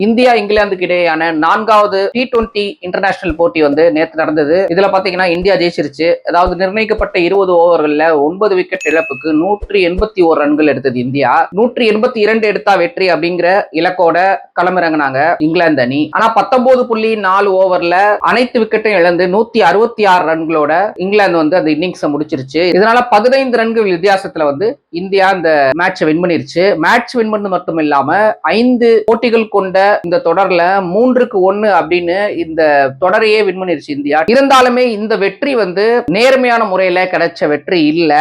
India இங்கிலாந்துக்கு இடையேயான 4வது T20 இன்டர்நேஷனல் போட்டி வந்து நேற்று நடந்தது. இதுல பாத்தீங்கன்னா இந்தியா ஜெயிச்சிருச்சு. அதாவது நிர்ணயிக்கப்பட்ட 20 ஓவர்கள்ல 9 விக்கெட் இழப்புக்கு 181 ரன்கள் எடுத்தது இந்தியா. 182 எடுத்தா வெற்றி அப்படிங்கிற இலக்கோட களமிறங்கினாங்க இங்கிலாந்து அணி. ஆனா 19.4 ஓவர்ல அனைத்து விக்கெட்டையும் இழந்து 166 ரன்களோட இங்கிலாந்து வந்து அந்த இன்னிங்ஸை முடிச்சிருச்சு. இதனால 15 ரன்கள் வித்தியாசத்துல வந்து இந்தியா இந்த மேட்சை வின் பண்ணிருச்சு. மேட்ச் வின் பண்ணது மட்டும் இல்லாம 5 போட்டிகள் கொண்ட இந்த தொடர்ல 3-1 அப்படின்னு இந்த தொடரையே வின் பண்ணிருச்சு இந்தியா. இருந்தாலுமே இந்த வெற்றி வந்து நேர்மையான முறையில கிடைச்ச வெற்றி இல்ல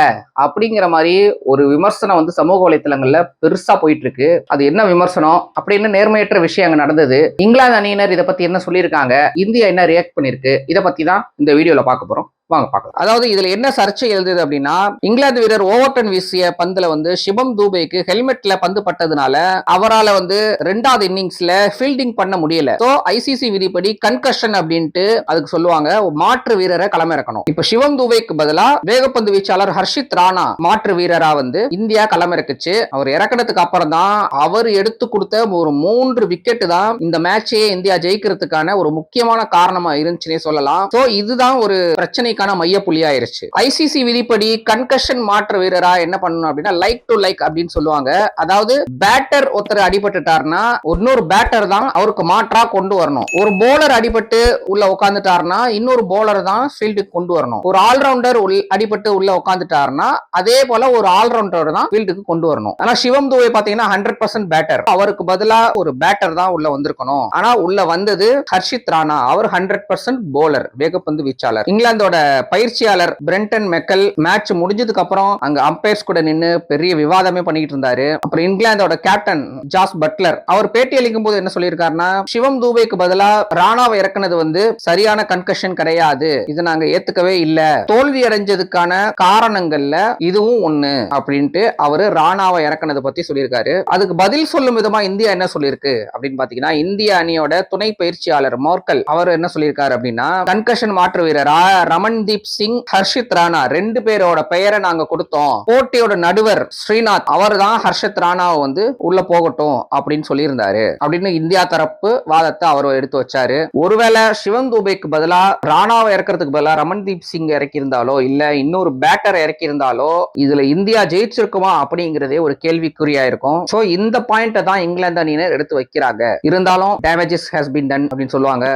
அப்படிங்கிற மாதிரி ஒரு விமர்சனம் வந்து சமூக வலைத்தளங்கள்ல பெருசா போயிட்டு இருக்கு. அது என்ன விமர்சனம் அப்படின்னு நேர்மையற்ற விஷயம் அங்க நடந்தது. இங்கிலாந்து அணியினர் இதை பத்தி என்ன சொல்லியிருக்காங்க, இந்தியா என்ன ரியாக்ட் பண்ணிருக்கு, இதை பத்தி தான் இந்த வீடியோல பார்க்க போறோம். வாங்க பார்க்கலாம். அதாவது இதுல என்ன சர்ச்சை எழுதுது அப்படின்னா, இங்கிலாந்து வீரர் ஓவர்டன் வீசிய பந்துல வந்து சிவம் தூபேக்கு ஹெல்மெட்ல பந்து பட்டதுனால அவரால் வந்து 2வது இன்னிங்ஸ்ல ஃபீல்டிங் பண்ண முடியல. சோ ஐசிசி விதிப்படி கன்கஷன் அப்படின்ட்டு அதுக்கு சொல்லுவாங்க, மாற்று வீரரை களமிறக்கணும். இப்ப சிவம் தூபேக்கு பதிலா வேகப்பந்து வீச்சாளர் ஹர்ஷித் ராணா மாற்று வீரரா வந்து இந்தியா களமிறக்குச்சு. அவர் இறக்கினதுக்கு அப்புறம் தான் அவர் எடுத்து கொடுத்த ஒரு 3 விக்கெட் தான் இந்த மேட்சையே இந்தியா ஜெயிக்கிறதுக்கான ஒரு முக்கியமான காரணமா இருந்துச்சுன்னே சொல்லலாம். சோ இதுதான் ஒரு பிரச்சனை மைய புள்ளியாயிருச்சு. ஐசிசி விதிப்படி கன்கஷன் மாற்று வீரரா என்ன பண்ணணும் அப்படின்னா லைக் டு லைக் அப்படின்னு சொல்லுவாங்க. அதாவது பேட்டர் ஒருத்தர் அடிபட்டுட்டாருன்னா இன்னொரு பேட்டர் தான் அவருக்கு மாற்றா கொண்டு வரணும். ஒரு போலர் அடிபட்டு உள்ள உட்காந்துட்டாருன்னா இன்னொரு போலர் தான் ஃபீல்டுக்கு கொண்டு வரணும். ஒரு ஆல்ரவுண்டர் அடிபட்டு உள்ள உட்காந்துட்டாருன்னா அதே போல ஒரு ஆல்ரவுண்டர் தான் ஃபீல்டுக்கு கொண்டு வரணும். ஆனா சிவம் தூபே பாத்தீங்கன்னா 100% பேட்டர். அவருக்கு பதிலா ஒரு பேட்டர் தான் உள்ள வந்திருக்கணும். ஆனா உள்ள வந்தது ஹர்ஷித் ராணா. அவர் 100% போலர், வேகப்பந்து வீச்சாளர். இங்கிலாந்தோட பயிற்சியாளர் பிரெண்டன் மெக்கல் மேட்ச் முடிஞ்சதுக்கு அப்புறம் அங்க அம்பையர்ஸ் கூட நின்னு பெரிய விவாதமே பண்ணிட்டு இருந்தாரு. அப்புறம் இங்கிலாந்தோட கேப்டன் ஜாஸ் பட்லர் அவர் பேட்டி அளிக்கும் போது என்ன சொல்லியிருக்காருன்னா, சிவம் தூபேக்கு பதிலா ராணாவை இறக்குனது வந்து சரியான கன்கஷன் கிடையாது, இது நாங்க ஏத்துக்கவே இல்ல, தோல்வி அடைஞ்சதுக்கான காரணங்கள்ல இதுவும் ஒண்ணு அப்படின்ட்டு அவரு ராணாவை இறக்குனதை பத்தி சொல்லியிருக்காரு. அதுக்கு பதில் சொல்லும் விதமா இந்தியா என்ன சொல்லியிருக்கு அப்படின்னு பாத்தீங்கன்னா, இந்திய அணியோட துணை பயிற்சியாளர் மோர்கல் அவர் என்ன சொல்லியிருக்காரு அப்படின்னா, கன்கஷன் மாற்று வீரரா ரமன்தீப் சிங், ஹர்ஷித் ராணா 2 பேரோட பெயரை நாங்க கொடுத்தோம். போட்டியோட நடுவர் ஸ்ரீநாத் அவர் தான் ஹர்ஷித் ராணாவை வந்து உள்ள போகட்டும் அப்படின்னு சொல்லியிருந்தாரு அப்படின்னு இந்தியா தரப்பு வாதத்தை அவர் எடுத்து வச்சாரு. ஒருவேளை சிவம் தூபேக்கு பதிலா ராணாவை இறக்கிறதுக்கு பதிலா ரமன்தீப் சிங் இறக்கி இருந்தாலோ இல்ல இன்னொரு பேட்டர் இறக்கி இருந்தாலோ இதுல இந்தியா ஜெயிச்சிருக்குமா அப்படிங்கிறதே ஒரு கேள்விக்குறியா இருக்கும். சோ இந்த பாயிண்ட தான் இங்கிலாந்து அணியினர் எடுத்து வைக்கிறாங்க. இருந்தாலும் டேமேஜஸ் ஹஸ் பீன் டன் அப்படின்னு சொல்லுவாங்க.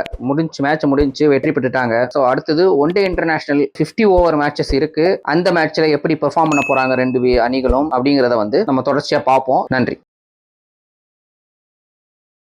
மேட்ச் முடிஞ்சு வெற்றி பெற்றுட்டாங்க. சோ அடுத்தது one day international 50 over matches இருக்கு. அந்த மேட்ச்ல எப்படி பெர்ஃபார்ம் பண்ண போறாங்க 2 அணிகளும் அப்படிங்கறத வந்து நம்ம தொடர்ச்சியா பார்ப்போம். நன்றி.